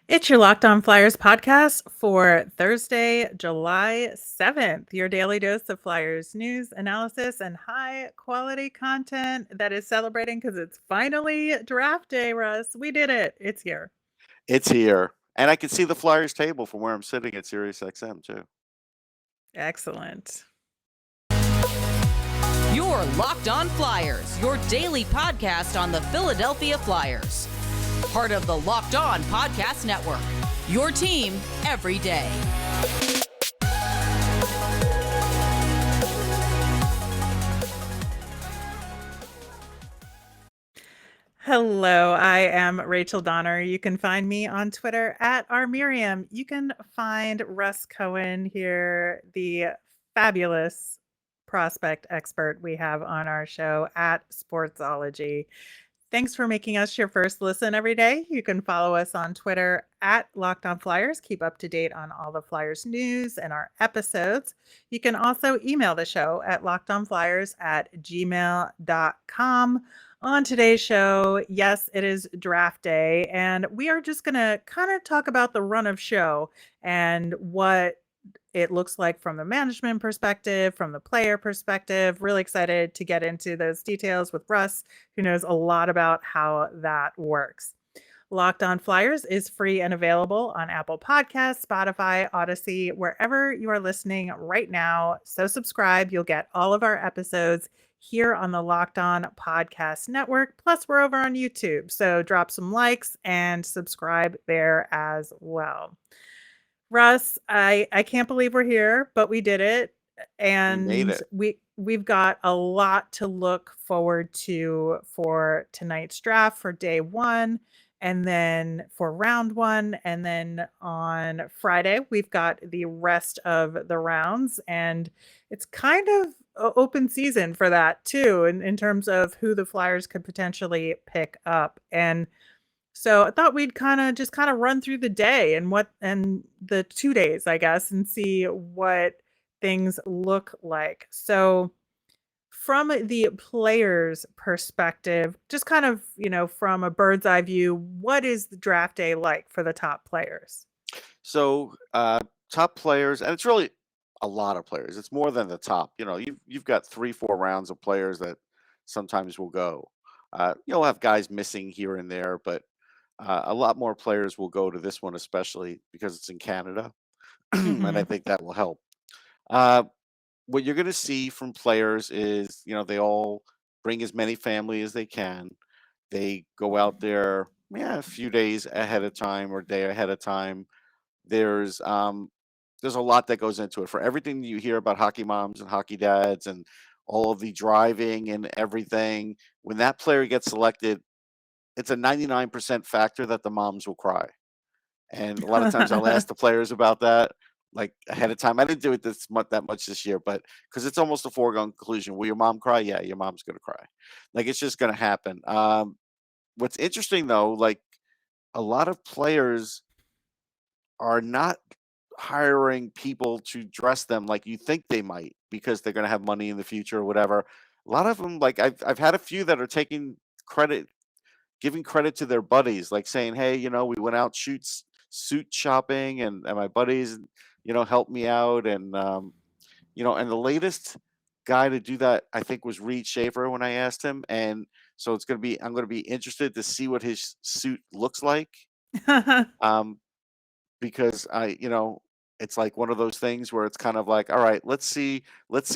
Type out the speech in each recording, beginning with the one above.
It's your Locked On Flyers podcast for Thursday, July 7th. Your daily dose of Flyers news, analysis, and high quality content that is celebrating because it's finally draft day, Russ. We did it. It's here. It's here. And I can see the Flyers table from where I'm sitting at SiriusXM too. Excellent. Your Locked On Flyers, your daily podcast on the Philadelphia Flyers. Part of the Locked On Podcast Network. Your team every day. Hello, I am Rachel Donner. You can find me on Twitter at rmiriam. You can find Russ Cohen here, the fabulous prospect expert we have on our show at Sportsology. Thanks for making us your first listen every day. You can follow us on Twitter at Locked On Flyers. Keep up to date on all the Flyers news and our episodes. You can also email the show at lockedonflyers@gmail.com. On today's show, yes, it is draft day, and we are just going to kind of talk about the run of show and what it looks like from the management perspective, from the player perspective. Really excited to get into those details with Russ, who knows a lot about how that works. Locked On Flyers is free and available on Apple Podcasts, Spotify, Odyssey, wherever you are listening right now. So subscribe. You'll get all of our episodes here on the Locked On Podcast Network. Plus, we're over on YouTube. So drop some likes and subscribe there as well. Russ, I can't believe we're here, but we did it, We made and it. we've got a lot to look forward to for tonight's draft for day 1, and then for round 1, and then on Friday, we've got the rest of the rounds, and it's kind of open season for that too, in terms of who the Flyers could potentially pick up. And so I thought we'd just run through the day and what and the 2 days, I guess, and see what things look like. So from the player's perspective, just kind of, from a bird's eye view, what is the draft day like for the top players? So top players, and it's really a lot of players. It's more than the top. You've got 3-4 rounds of players that sometimes will go. You'll have guys missing here and there, but a lot more players will go to this one, especially because it's in Canada, and I Mhm. think that will help. Uh, what you're going to see from players is, they all bring as many family as they can. They go out there, a few days ahead of time or day ahead of time. There's um, there's a lot that goes into it. For everything you hear about hockey moms and hockey dads and all of the driving and everything, when that player gets selected, it's a 99% factor that the moms will cry. And a lot of times I'll ask the players about that like ahead of time. I didn't do it that much this year, but because it's almost a foregone conclusion. Will your mom cry? Yeah, your mom's gonna cry. Like it's just gonna happen. What's interesting though, like a lot of players are not hiring people to dress them like you think they might because they're gonna have money in the future or whatever. A lot of them, like I've had a few that are taking credit giving credit to their buddies, like saying, "Hey, we went out suit shopping, and my buddies, helped me out." And the latest guy to do that, I think, was Reed Schaefer when I asked him. And so I'm gonna be interested to see what his suit looks like, um, because it's like one of those things where it's kind of like, all right, let's see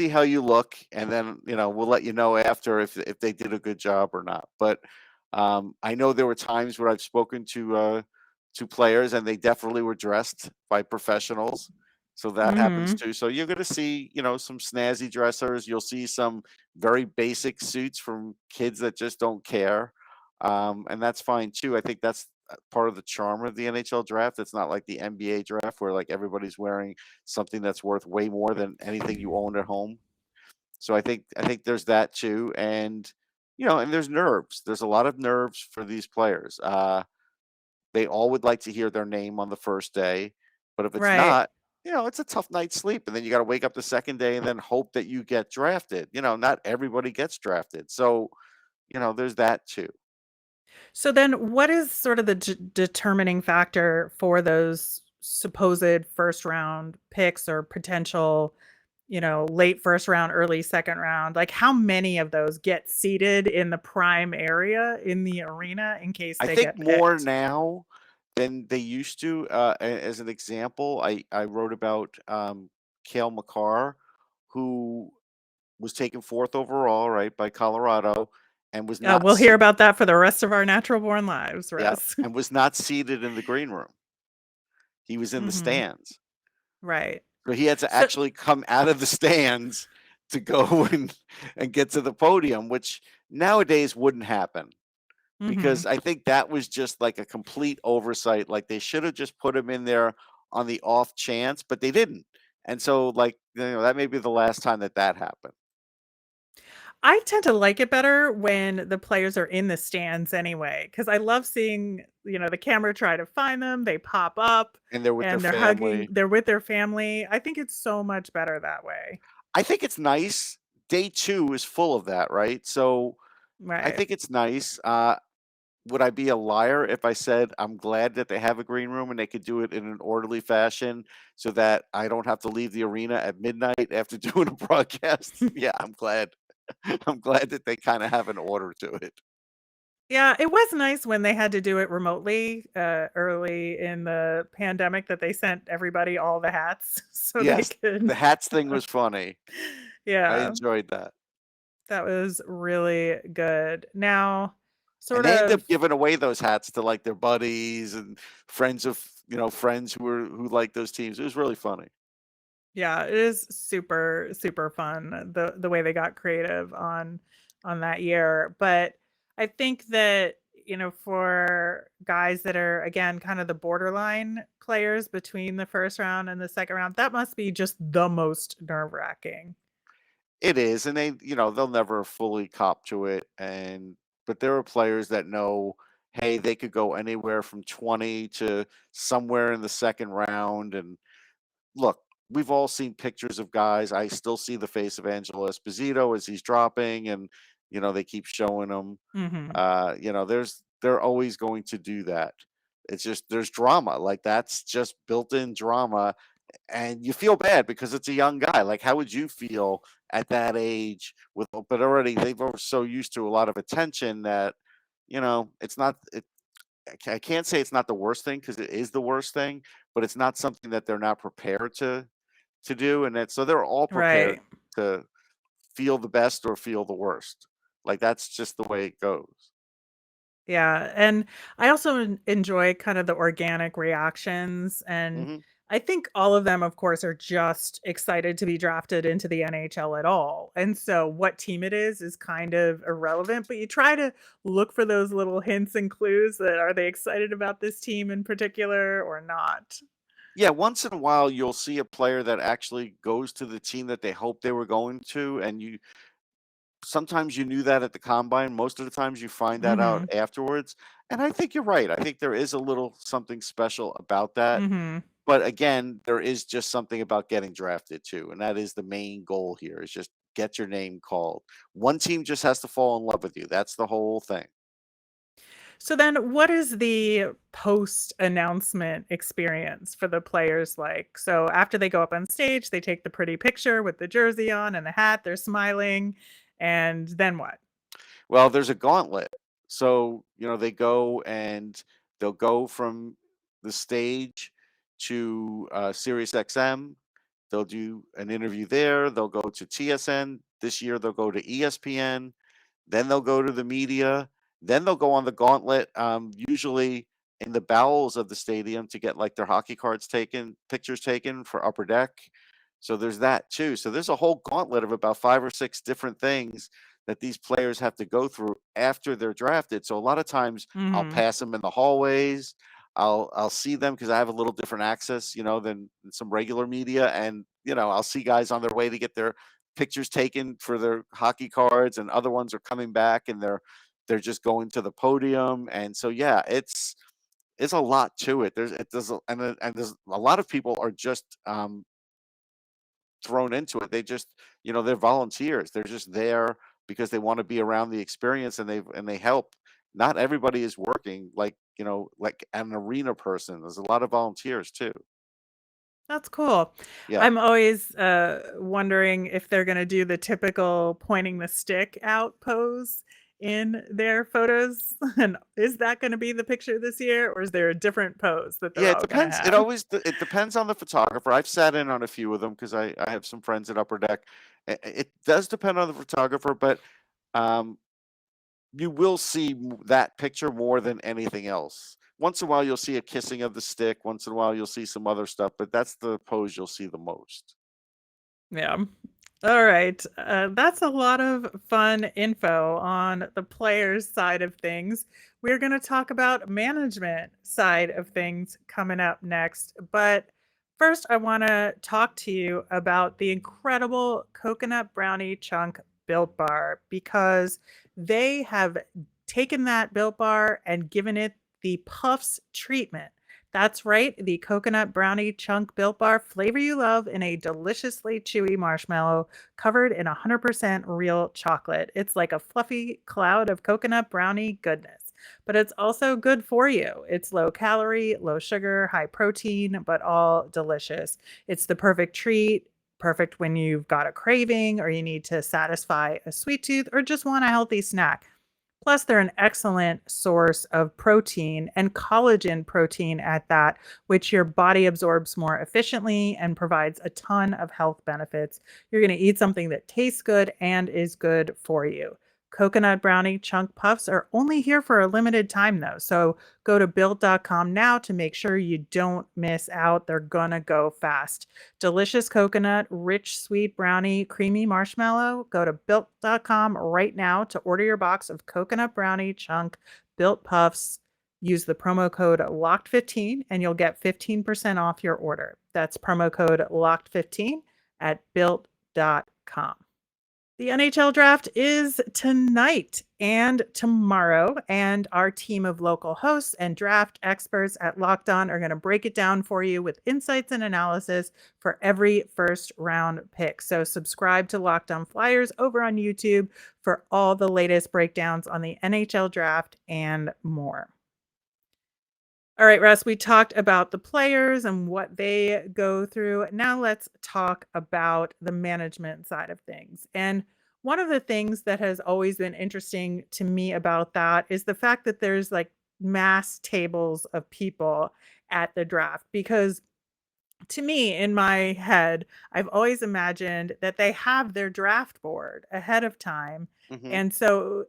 how you look, and then we'll let you know after if they did a good job or not. But I know there were times where I've spoken to players, and they definitely were dressed by professionals, so that happens Mhm. too. So you're going to see some snazzy dressers. You'll see some very basic suits from kids that just don't care, and that's fine too. I think that's part of the charm of the NHL draft. It's not like the NBA draft where like everybody's wearing something that's worth way more than anything you own at home. So I think there's that too, and and there's nerves. There's a lot of nerves for these players. They all would like to hear their name on the first day, but if it's Right. not, it's a tough night's sleep, and then you got to wake up the second day and then hope that you get drafted. Not everybody gets drafted, so there's that too. So then what is sort of the determining factor for those supposed first round picks or potential, late first round, early second round? Like how many of those get seated in the prime area in the arena in case I they think get more picked? now than they used to. As an example, I wrote about Cale Makar, who was taken fourth overall, right, by Colorado, and was not We'll hear about that for the rest of our natural born lives, yeah, Russ. and was not seated in the green room. He was in the Mhm. stands. Right. So he had to So actually come out of the stands to go and get to the podium, which nowadays wouldn't happen. mhm. Because I think that was just like a complete oversight. Like they should have just put him in there on the off chance, but they didn't. And so, like, that may be the last time that that happened. I tend to like it better when the players are in the stands anyway, because I love seeing, the camera try to find them, they pop up, And they're with their and they're hugging family. they're with their family. I think it's so much better that way. I think it's nice. Day two is full of that, right? So I Right. think it's nice. Would I be a liar if I said I'm glad that they have a green room and they could do it in an orderly fashion so that I don't have to leave the arena at midnight after doing a broadcast? Yeah, I'm glad. I'm glad that they kind of have an order to it. Yeah, it was nice when they had to do it remotely, early in the pandemic that they sent everybody all the hats so they Yes, could the hats thing was funny. I Yeah, enjoyed that. that was really good. Now, And sort they end up of giving away those hats to like their buddies and friends of, friends who like those teams. It was really funny. Yeah, it is super, super fun the way they got creative on that year. But I think that, for guys that are again kind of the borderline players between the first round and the second round, that must be just the most nerve-wracking. It is, and they'll never fully cop to it. But there are players that know, hey, they could go anywhere from 20 to somewhere in the second round. And look, we've all seen pictures of guys. I still see the face of Angelo Esposito as he's dropping, and they keep showing him. Mhm. They're always going to do that. It's just there's drama. Like that's just built-in drama, and you feel bad because it's a young guy. Like, how would you feel at that age? But already they've so used to a lot of attention that it's not. I can't say it's not the worst thing because it is the worst thing, but it's not something that they're not prepared to do, and that so they're all prepared Right. to feel the best or feel the worst. Like that's just the way it goes. Yeah, and I also enjoy kind of the organic reactions, and Hmm. I think all of them, of course, are just excited to be drafted into the NHL at all. And so what team it is kind of irrelevant, but you try to look for those little hints and clues that are they excited about this team in particular or not? Yeah, once in a while you'll see a player that actually goes to the team that they hoped they were going to, and you sometimes you knew that at the combine. Most of the times you find that out Mhm. afterwards. And I think you're right. I think there is a little something special about that. Mhm. But again, there is just something about getting drafted too. And that is the main goal here is just get your name called. One team just has to fall in love with you. That's the whole thing. So then what is the post-announcement experience for the players like? So after they go up on stage, they take the pretty picture with the jersey on and the hat, they're smiling, and then what? Well, there's a gauntlet. So, they go and they'll go from the stage to Sirius XM. They'll do an interview there. They'll go to TSN. This year, they'll go to ESPN. Then they'll go to the media. Then they'll go on the gauntlet, usually in the bowels of the stadium to get like their hockey cards taken, pictures taken for Upper Deck. So there's that too. So there's a whole gauntlet of about five or six different things that these players have to go through after they're drafted. So a lot of times I'll Mhm. pass them in the hallways. I'll see them because I have a little different access, than some regular media, and I'll see guys on their way to get their pictures taken for their hockey cards, and other ones are coming back and they're just going to the podium. And so yeah, it's a lot to it. And there's a lot of people are just thrown into it. They just, they're volunteers. They're just there because they want to be around the experience, and they help not everybody is working like, like an arena person. There's a lot of volunteers too. That's cool. Yeah. I'm always wondering if they're going to do the typical pointing the stick out pose in their photos. And is that going to be the picture this year, or is there a different pose that Yeah, they're it all going to depends. It have? always it depends on the photographer. I've sat in on a few of them because I have some friends at Upper Deck. It does depend on the photographer, but um, you will see that picture more than anything else. Once in a while, you'll see a kissing of the stick. Once in a while, you'll see some other stuff, but that's the pose you'll see the most. Yeah. All right. That's a lot of fun info on the players side of things. We're going to talk about management side of things coming up next. But first, I want to talk to you about the incredible coconut brownie chunk Built Bar because they have taken that Built Bar and given it the Puffs treatment. That's right, the coconut brownie chunk Built Bar, flavor you love in a deliciously chewy marshmallow covered in 100% real chocolate. It's like a fluffy cloud of coconut brownie goodness, but it's also good for you. It's low calorie, low sugar, high protein, but all delicious. It's the perfect treat, perfect when you've got a craving or you need to satisfy a sweet tooth or just want a healthy snack. Plus, they're an excellent source of protein and collagen protein at that, which your body absorbs more efficiently and provides a ton of health benefits. You're going to eat something that tastes good and is good for you. Coconut brownie chunk puffs are only here for a limited time, though. So go to built.com now to make sure you don't miss out. They're going to go fast. Delicious coconut, rich, sweet brownie, creamy marshmallow. Go to built.com right now to order your box of coconut brownie chunk built puffs. Use the promo code LOCKED15 and you'll get 15% off your order. That's promo code LOCKED15 at built.com. The NHL draft is tonight and tomorrow, and our team of local hosts and draft experts at Locked On are going to break it down for you with insights and analysis for every first round pick. So, subscribe to Locked On Flyers over on YouTube for all the latest breakdowns on the NHL draft and more. All right, Russ, we talked about the players and what they go through. Now let's talk about the management side of things. And one of the things that has always been interesting to me about that is the fact that there's like mass tables of people at the draft because to me, in my head, I've always imagined that they have their draft board ahead of time. Hmm. And so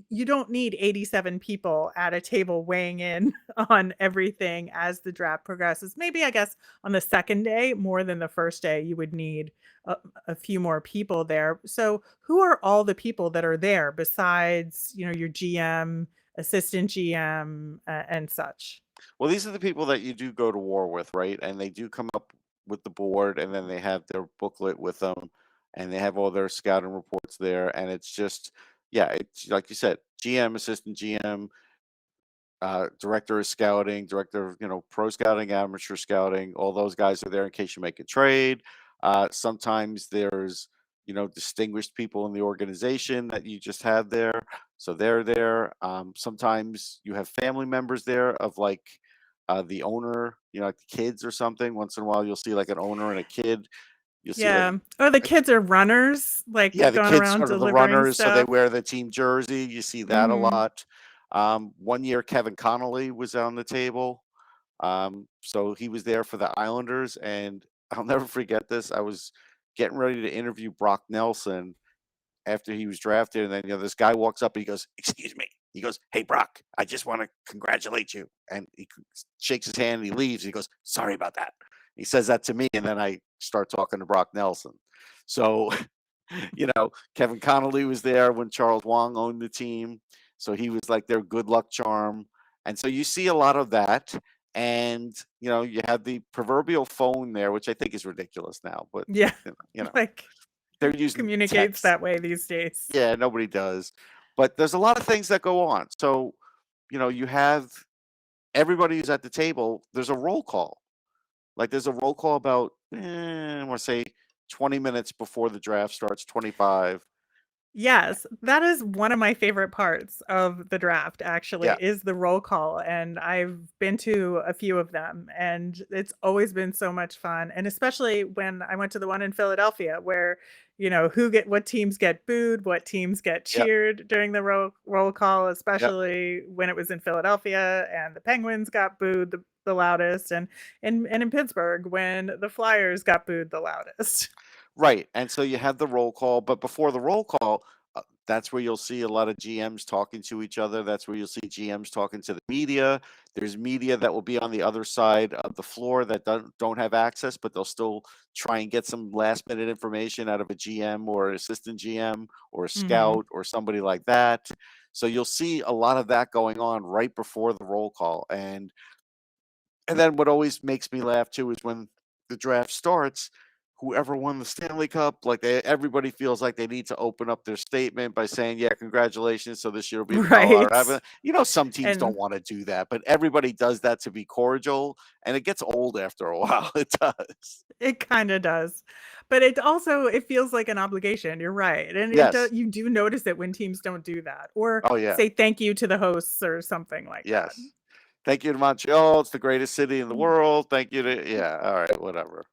you don't need 87 people at a table weighing in on everything as the draft progresses. Maybe, I guess, on the second day, more than the first day, you would need a, a few more people there. So, who are all the people that are there besides, your GM, assistant GM, and such? Well, these are the people that you do go to war with, right? And they do come up with the board, and then they have their booklet with them, and they have all their scouting reports there. And it's just, yeah, it's like you said, GM, assistant GM, director of scouting, director of pro scouting, amateur scouting. All those guys are there in case you make a trade. Sometimes there's distinguished people in the organization that you just have there, so they're there. Sometimes you have family members there of like the owner, like the kids or something. Once in a while, you'll see like an owner and a kid. You'll see like Yeah. Oh, the kids are runners, like, yeah, the going kids around sort of the delivering runners, so they stuff? wear the team jersey. You see that a Mhm. lot. One year, Kevin Connolly was on the table. So he was there for the Islanders, and I'll never forget this. I was getting ready to interview Brock Nelson after he was drafted, and then this guy walks up and he goes, "Excuse me." He goes, "Hey Brock, I just want to congratulate you." And he shakes his hand and he leaves. He goes, "Sorry about that." He says that to me, and then I start talking to Brock Nelson. So, Kevin Connolly was there when Charles Wang owned the team, so he was like their good luck charm. And so you see a lot of that, and you have the proverbial phone there, which I think is ridiculous now, but Yeah. you know Like, they're who using communicates text. that way these days? Yeah, nobody does. But there's a lot of things that go on. So, you have everybody who's at the table, there's a roll call. Like there's a roll call about, I want to say 20 minutes before the draft starts, 25. Yes, that is one of my favorite parts of the draft, actually, Yeah, is the roll call. And I've been to a few of them, and it's always been so much fun. And especially when I went to the one in Philadelphia, where, what teams get booed, what teams get yep, cheered during the roll call, yep. especially when it was in Philadelphia and the Penguins got booed the loudest, and in Pittsburgh when the Flyers got booed the loudest. Right, and so you have the roll call, but before the roll call, that's where you'll see a lot of GMs talking to each other. That's where you'll see GMs talking to the media. There's media that will be on the other side of the floor that don't have access, but they'll still try and get some last minute information out of a GM or an assistant GM or a Hmm. scout or somebody like that. So you'll see a lot of that going on right before the roll call. And then what always makes me laugh too is when the draft starts, whoever won the Stanley Cup, like everybody feels like they need to open up their statement by saying, "Yeah, congratulations." So this year will be the Colorado Right. Avalanche. Some teams don't And want to do that, but everybody does that to be cordial, and it gets old after a while. It does. it kind of does. But it feels like an obligation. You're right. And Yes. you do notice it when teams don't do that or Oh yeah. say thank you to the hosts or something like that. Yes. Thank you to Montreal. It's the greatest city in the world. Thank you to yeah. All right. Whatever.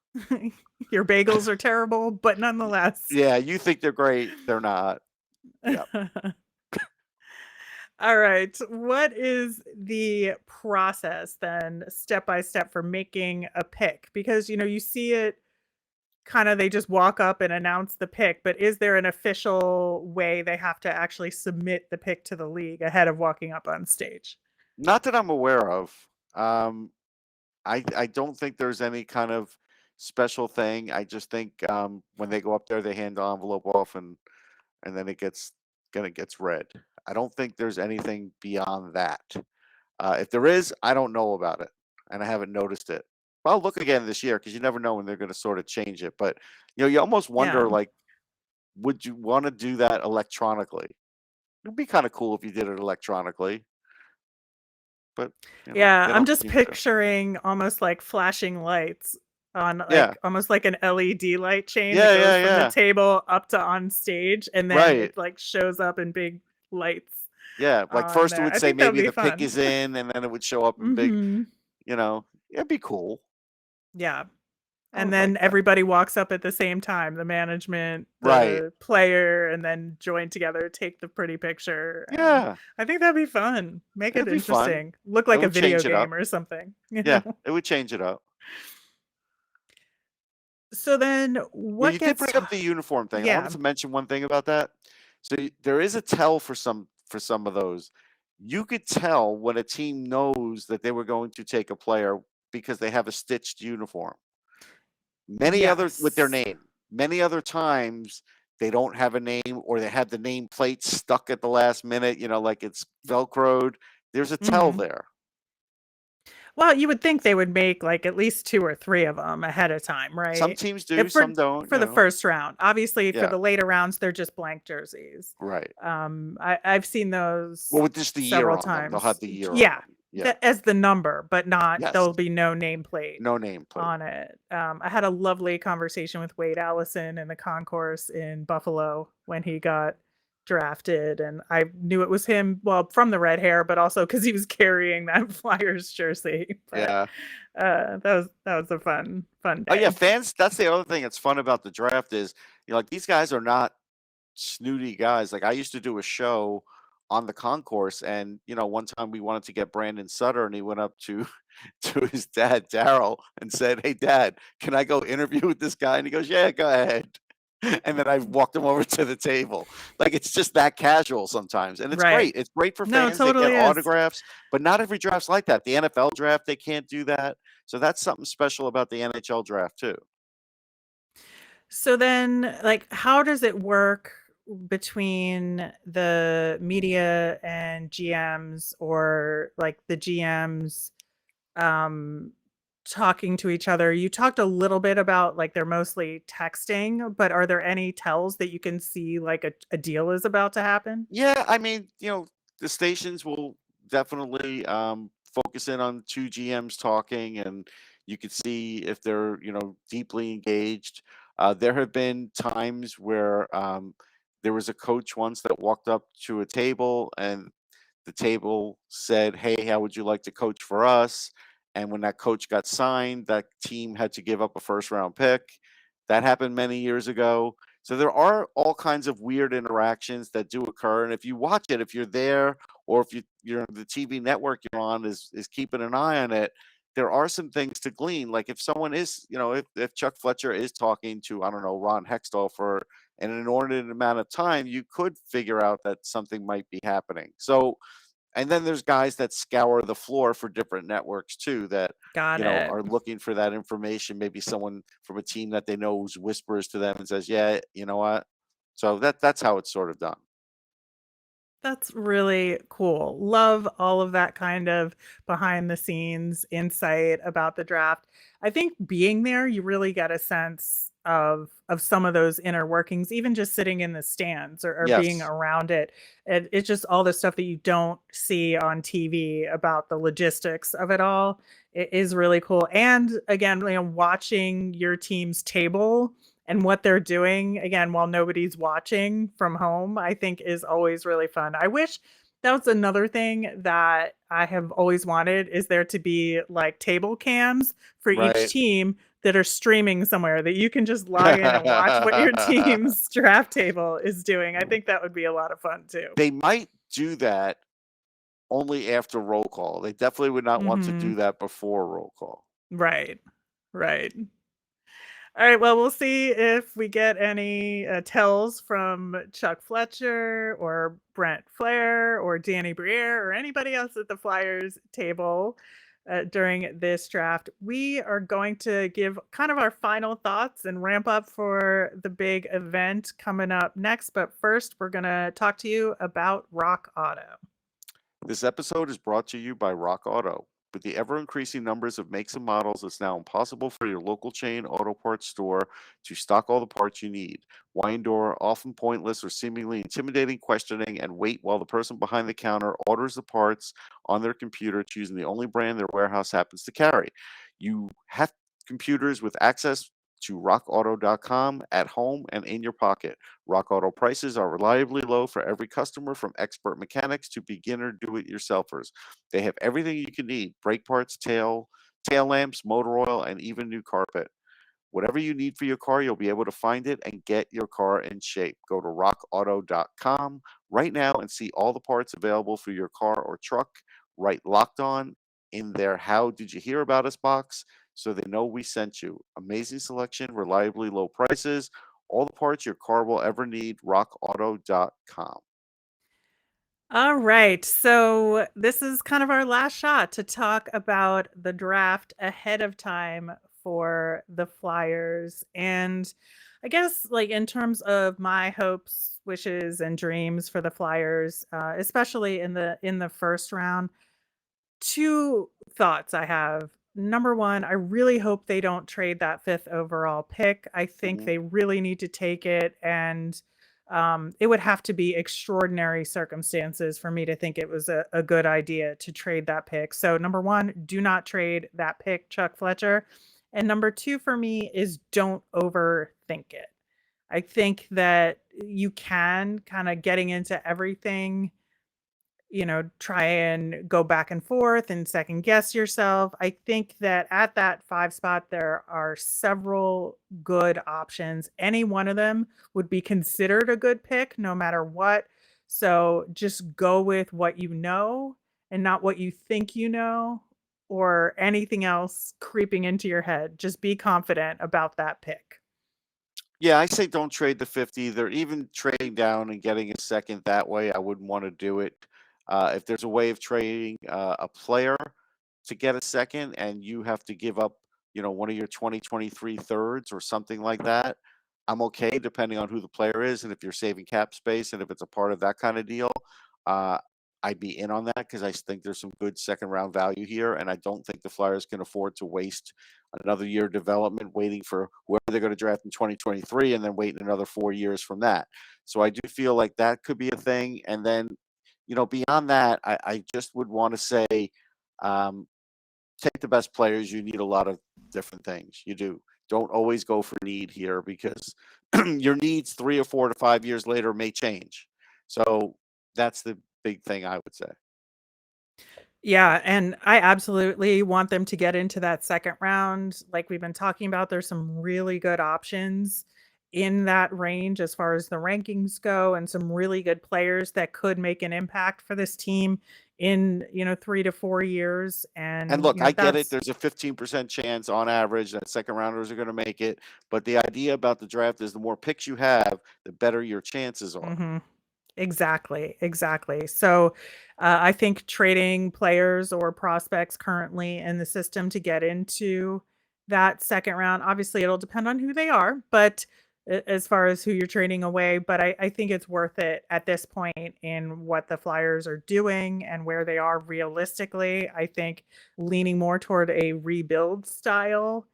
Your bagels are terrible, but nonetheless. Yeah. You think they're great. They're not. Yep. All right. What is the process then, step by step, for making a pick? Because, you see it kind of, they just walk up and announce the pick, but is there an official way they have to actually submit the pick to the league ahead of walking up on stage? Not that I'm aware of. Um, I don't think there's any kind of special thing. I just think when they go up there, they hand the envelope off, and then it gets read. I don't think there's anything beyond that. If there is, I don't know about it, and I haven't noticed it. I'll look again this year because you never know when they're going to sort of change it. But you almost wonder, Yeah. like, would you want to do that electronically? It'd be kind of cool if you did it electronically, but Yeah, they I'm don't just seem to. picturing almost like flashing lights on, Yeah, like, almost like an LED light chain that yeah, goes yeah, from the yeah. table up to on stage, and then Right. it, like, shows up in big lights Yeah, like, on first it there. would I say think that would maybe be the pick fun. is in, and then it would show up in big, Mhm. it'd be cool. Yeah. I And would like then that. everybody walks up at the same time, the management, Right. the player, and then join together, take the pretty picture, and Yeah, I think that'd be fun. Make it it'd be fun. interesting. Look It like a would video change it up. game or something, Yeah, it would change it up. So then Well, what you did gets bring t up the uniform thing. I wanted Yeah. to mention one thing about that. So there is a tell for some of those. You could tell when a team knows that they were going to take a player because they have a stitched uniform. Many other with their Yes. name. Many other times they don't have a name or they have the name plate stuck at the last minute, like it's velcroed. There's a tell Mhm. there. Well, you would think they would make, like, at least 2 or 3 of them ahead of time, Some right? teams do, If some don't, for the first round. Obviously, for Yeah, the later rounds, they're just blank jerseys. right. I've seen Well, those with just the year several on them, they'll have times. the year on Yeah, them. Yeah. as the number, but not Yes. there'll be no nameplate No name plate. on it. I had a lovely conversation with Wade Allison in the concourse in Buffalo when he got drafted, and I knew it was him, well, from the red hair, but also because he was carrying that Flyers jersey. But Yeah. that was a fun Oh yeah, day. fans. That's the other thing that's fun about the draft is, like these guys are not snooty guys. Like I used to do a show on the concourse, and one time we wanted to get Brandon Sutter, and he went up to to his dad Daryl and said, "Hey, Dad, can I go interview with this guy?" And he goes, "Yeah, go ahead." And then I walked him over to the table. Like it's just that casual sometimes, and it's Right. great. It's great for No, it fans. They get totally is. autographs, but not every draft's like that. The NFL draft, they can't do that. So that's something special about the NHL draft too. So then, like, how does it work between the media and GMs, or like the GMs um talking to each other? You talked a little bit about, like, they're mostly texting, but are there any tells that you can see, like, a deal is about to happen? Yeah, I mean, the stations will definitely focus in on two GMs talking, and you could see if they're, deeply engaged. There have been times where There was a coach once that walked up to a table and the table said, "Hey, how would you like to coach for us?" And when that coach got signed, that team had to give up a first round pick. That happened many years ago. So there are all kinds of weird interactions that do occur. And if you watch it, if you're there, or if you're the TV network you're on is keeping an eye on it, there are some things to glean. Like if someone is, if Chuck Fletcher is talking to, I don't know, Ron Hextall for an inordinate amount of time, you could figure out that something might be happening. So, and then there's guys that scour the floor for different networks too that, Got it. are looking for that information. Maybe someone from a team that they know whispers to them and says, "Yeah, you know what?" So that's how it's sort of done. That's really cool. Love all of that kind of behind the scenes insight about the draft. I think being there, you really get a sense of some of those inner workings, even just sitting in the stands or being Yes. around it. It's just all the stuff that you don't see on TV about the logistics of it all. It is really cool. And again, watching your team's table and what they're doing again while nobody's watching from home, I think is always really fun. I wish that was another thing that I have always wanted, is there to be like table cams for each Right. team that are streaming somewhere that you can just log in and watch what your team's draft table is doing. I think that would be a lot of fun too. They might do that only after roll call. They definitely would not want to do Mhm. that before roll call. Right. Right. All right, well, we'll see if we get any tells from Chuck Fletcher or Brent Flair or Danny Briere or anybody else at the Flyers table during this draft. We are going to give kind of our final thoughts and ramp up for the big event coming up next. But first, we're going to talk to you about Rock Auto. This episode is brought to you by Rock Auto. With the ever increasing numbers of makes and models, it's now impossible for your local chain auto parts store to stock all the parts you need. Why endure often pointless or seemingly intimidating questioning and wait while the person behind the counter orders the parts on their computer, choosing the only brand their warehouse happens to carry? You have computers with access to rockauto.com at home and in your pocket. Rock Auto prices are reliably low for every customer, from expert mechanics to beginner do-it-yourselfers. They have everything you can need: brake parts, tail lamps, motor oil, and even new carpet. Whatever you need for your car, you'll be able to find it and get your car in shape. Go to rockauto.com right now and see all the parts available for your car or truck. Write Locked On in their How Did You Hear About Us box so they know we sent you. Amazing selection, reliably low prices, all the parts your car will ever need. rockauto.com. All right. So this is kind of our last shot to talk about the draft ahead of time for the Flyers. And I guess, like, in terms of my hopes, wishes, and dreams for the Flyers, especially in the first round, two thoughts I have. Number one, I really hope they don't trade that fifth overall pick. I think Mhm. they really need to take it, and it would have to be extraordinary circumstances for me to think it was a good idea to trade that pick. So, number one, do not trade that pick, Chuck Fletcher. And number two for me is don't overthink it. I think that you can kind of getting into everything, try and go back and forth and second guess yourself. I think that at that 5 spot, there are several good options. Any one of them would be considered a good pick no matter what. So just go with what you know and not what you think you know or anything else creeping into your head. Just be confident about that pick. Yeah, I say don't trade the 50 either. Even trading down and getting a second that way, I wouldn't want to do it. If there's a way of trading a player to get a second and you have to give up, one of your 2023 thirds or something like that, I'm okay depending on who the player is and if you're saving cap space and if it's a part of that kind of deal. Uh, I'd be in on that because I think there's some good second round value here, and I don't think the Flyers can afford to waste another year of development waiting for whoever they're going to draft in 2023 and then wait another 4 years from that. So I do feel like that could be a thing. And then, beyond that, I just would want to say, um, take the best players. You need a lot of different things. You do. Don't always go for need here because your needs 3 or 4 to 5 years later may change. So that's the big thing I would say. Yeah, and I absolutely want them to get into that second round. Like we've been talking about, there's some really good options in that range as far as the rankings go, and some really good players that could make an impact for this team in, 3 to 4 years. And And, look, I get it. that's There's a 15% chance on average that second rounders are going to make it. But the idea about the draft is the more picks you have, the better your chances are. Mhm. Exactly, exactly. So, I think trading players or prospects currently in the system to get into that second round, obviously it'll depend on who they are, but as far as who you're trading away, but I think it's worth it at this point in what the Flyers are doing and where they are realistically. I think leaning more toward a rebuild style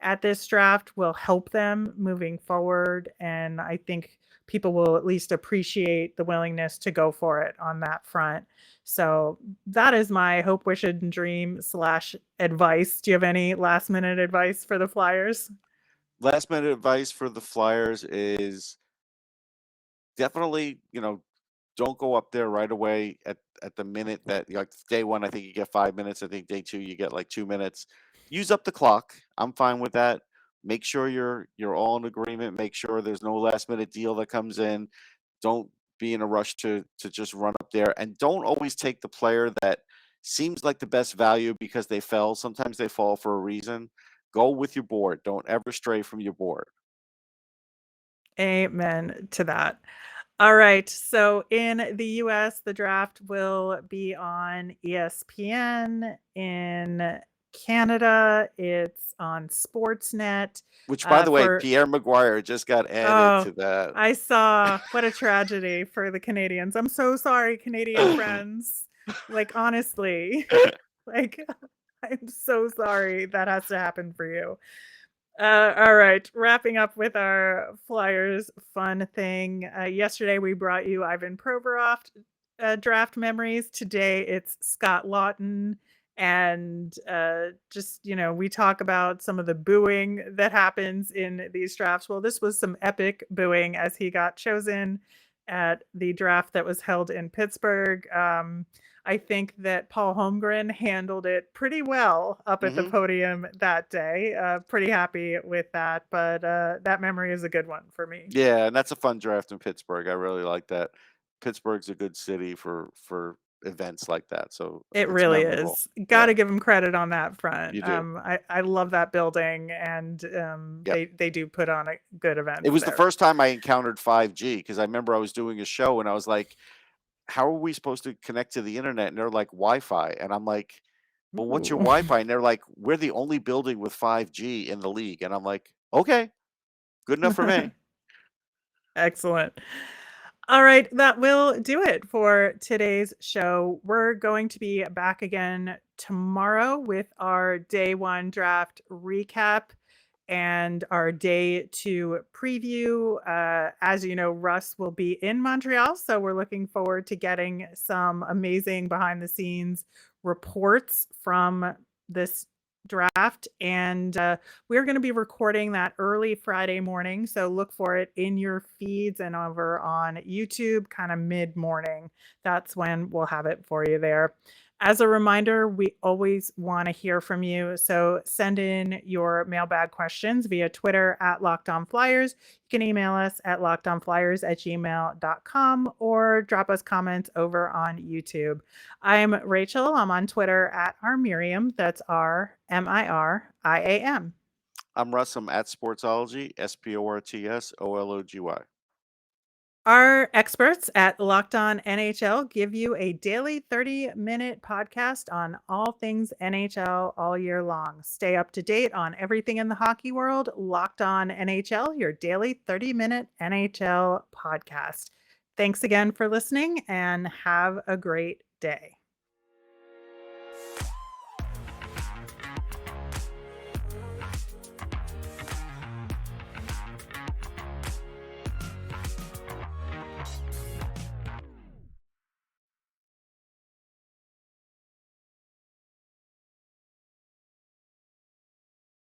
at this draft will help them moving forward, and I think people will at least appreciate the willingness to go for it on that front. So that is my hope, wish, and dream slash advice. Do you have any last minute advice for the Flyers? Last minute advice for the Flyers is definitely, don't go up there right away at the minute that like day one. I think you get 5 minutes. I think day two you get like 2 minutes. Use up the clock. I'm fine with that. Make sure you're all in agreement. Make sure there's no last minute deal that comes in. Don't be in a rush to just run up there, and don't always take the player that seems like the best value because they fell. Sometimes they fall for a reason. Go with your board. Don't ever stray from your board. Amen to that. All right. So in the US, the draft will be on ESPN. In Canada, it's on Sportsnet. Which, by the way, For Pierre Maguire just got added Oh, to that. I saw. What a tragedy for the Canadians. I'm so sorry, Canadian friends. Like, honestly, like, I'm so sorry that has to happen for you. All right, wrapping up with our Flyers fun thing. Yesterday we brought you Ivan Provorov draft memories. Today it's Scott Laughton. And just, we talk about some of the booing that happens in these drafts. Well, this was some epic booing as he got chosen at the draft that was held in Pittsburgh. I think that Paul Holmgren handled it pretty well up at the Hmm. podium that day. Pretty happy with that, but that memory is a good one for me. Yeah, and that's a fun draft in Pittsburgh. I really like that. Pittsburgh's a good city for events like that, so It it's really memorable. is. Got Yeah, to give him credit on that front. you do. I love that building, and Yep. they do put on good It events was the there. first time I encountered 5G because I remember I was doing a show and I was like, "How are we supposed to connect to the internet?" And they're like, "Wi-Fi," and I'm like, "Well, what's your Ooh, Wi-Fi?" And they're like, "We're the only building with 5G in the league," and I'm like, "Okay, good enough for me." excellent. All right, that will do it for today's show. We're going to be back again tomorrow with our day one draft recap and our day two preview. As you know, Russ will be in Montreal, so we're looking forward to getting some amazing behind the scenes reports from this draft. And we're going to be recording that early Friday morning. So look for it in your feeds and over on YouTube, kind of mid morning. That's when we'll have it for you there. As a reminder, we always want to hear from you. So send in your mailbag questions via Twitter at Locked On Flyers. You can email us at lockedonflyers@gmail.com or drop us comments over on YouTube. I'm Rachel. I'm on Twitter at rmiriam. That's RMIRIAM. I'm Russ. I'm at Sportsology, SPORTSOLOGY. Our experts at Locked On NHL give you a daily 30-minute podcast on all things NHL all year long. Stay up to date on everything in the hockey world. Locked On NHL, your daily 30-minute NHL podcast. Thanks again for listening and have a great day.